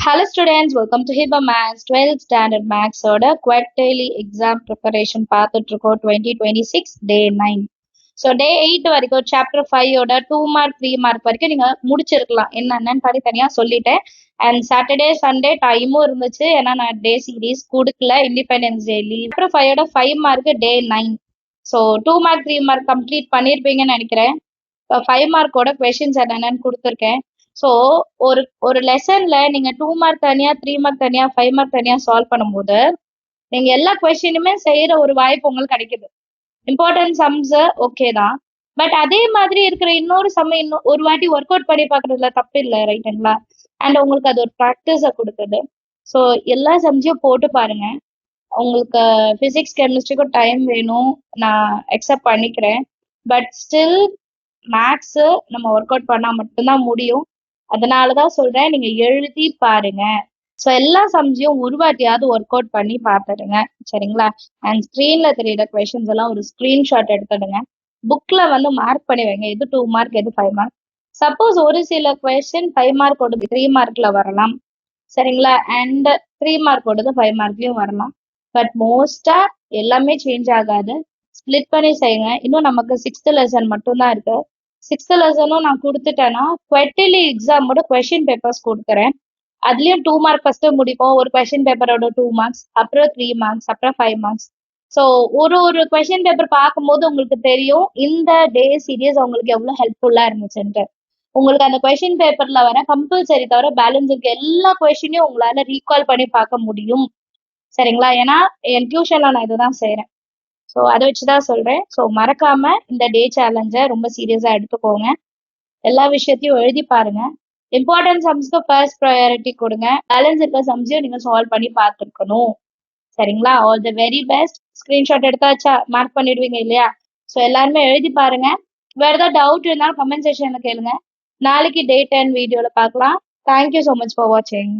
Hello students, welcome to Hiba Maths 12th Standard Maths ஓட quarterly exam preparation பார்த்துட்டு இருக்கோம் 2026 day 9. So day 8 வரைக்கும் chapter 5 ஓட 2 mark 3 mark வரைக்கும் நீங்க முடிச்சிருக்கலாம். என்னென்னு தனித்தனியா சொல்லிட்டேன். அண்ட் சாட்டர்டே சண்டே டைமும் இருந்துச்சு, ஏன்னா நான் டே சீரீஸ் கொடுக்கல, இண்டிபெண்டன்ஸ் டே லீவ். சாப்டர் 5 ஓட 5 மார்க் டே 9. ஸோ 2 மார்க் 3 மார்க் கம்ப்ளீட் பண்ணியிருப்பீங்கன்னு நினைக்கிறேன். 5 மார்க்கோட கொஸ்டின்ஸ் என்னென்னு கொடுத்துருக்கேன். ஸோ ஒரு லெசன்ல நீங்க 2 மார்க் தனியா 3 மார்க் தனியா 5 மார்க் தனியா சால்வ் பண்ணும்போது நீங்க எல்லா கொஸ்டினுமே செய்யற ஒரு வாய்ப்பு உங்களுக்கு கிடைக்குது. இம்பார்ட்டன்ட் சம்ஸ் ஓகே தான், பட் அதே மாதிரி இருக்கிற இன்னொரு சம் ஒரு வாட்டி ஒர்க் அவுட் பண்ணி பாக்குறதுல தப்பு இல்லை, ரைட்டுங்களா? அண்ட் உங்களுக்கு அது ஒரு ப்ராக்டிஸை கொடுக்குது. ஸோ எல்லா சம்ஸையும் போட்டு பாருங்க. உங்களுக்கு பிசிக்ஸ் கெமிஸ்ட்ரிக்கும் டைம் வேணும், நான் அக்செப்ட் பண்ணிக்கிறேன். பட் ஸ்டில் மேக்ஸ் நம்ம ஒர்க் அவுட் பண்ணா மட்டும்தான் முடியும். அதனாலதான் சொல்றேன், நீங்க எழுதி பாருங்க. ஸோ எல்லா சம்ஸையும் ஒரு வாட்டியாவது ஒர்க் அவுட் பண்ணி பார்த்துடுங்க, சரிங்களா? அண்ட் ஸ்க்ரீன்ல தெரியுற கொஸ்டின்ஸ் எல்லாம் ஒரு ஸ்கிரீன்ஷாட் எடுத்துடுங்க. புக்ல மார்க் பண்ணி வைங்க, எது 2 மார்க் எது 5 மார்க். சப்போஸ் ஒரு சில கொஸ்டின் 5 மார்க் ஓடுது 3 மார்க்ல வரலாம், சரிங்களா? அண்ட் 3 மார்க் ஓடுது 5 மார்க்லயும் வரலாம். பட் மோஸ்டா எல்லாமே சேஞ்ச் ஆகாது. ஸ்பிளிட் பண்ணி செய்யுங்க. இன்னும் நமக்கு 6th லெசன் மட்டும்தான் இருக்கு. 6th லெசனும் நான் கொடுத்துட்டேன்னா குவார்டர்லி எக்ஸாமோட கொஸ்டின் பேப்பர்ஸ் கொடுக்குறேன். அதுலயும் 2 மார்க் ஃபர்ஸ்ட் முடிப்போம். ஒரு கொஸ்டின் பேப்பரோட 2 மார்க்ஸ், அப்புறம் 3 மார்க்ஸ், அப்புறம் 5 மார்க்ஸ். ஸோ ஒரு கொஸ்டின் பேப்பர் பார்க்கும்போது உங்களுக்கு தெரியும் இந்த டே சீரியஸ் உங்களுக்கு எவ்வளவு ஹெல்ப்ஃபுல்லா இருந்துச்சுன்ட்டு. உங்களுக்கு அந்த கொஸ்டின் பேப்பர்ல வர கம்பல்சரி தவிர பேலன்ஸ் இருக்க எல்லா கொஸ்டினையும் உங்களால ரீகால் பண்ணி பார்க்க முடியும், சரிங்களா? ஏன்னா என் டியூஷன்ல நான் இதுதான் செய்யறேன். ஸோ அதை வச்சுதான் சொல்றேன். ஸோ மறக்காம இந்த டே சேலஞ்சை ரொம்ப சீரியஸா எடுத்துக்கோங்க. எல்லா விஷயத்தையும் எழுதி பாருங்க. இம்பார்ட்டன்ட் சம்ஸ்க்கு ஃபர்ஸ்ட் ப்ரையாரிட்டி கொடுங்க. பேலன்ஸ் இருக்க சம்ஸையும் நீங்க சால்வ் பண்ணி பார்த்துருக்கணும், சரிங்களா? All the very best. Screenshot எடுத்தாச்சா? மார்க் பண்ணிடுவீங்க இல்லையா? ஸோ எல்லாருமே எழுதி பாருங்க. வேற ஏதாவது டவுட் இருந்தாலும் கமெண்ட் செக்ஷன்ல கேளுங்க. நாளைக்கு டே 10 வீடியோல பார்க்கலாம். தேங்க்யூ ஸோ மச் ஃபார் வாட்சிங்.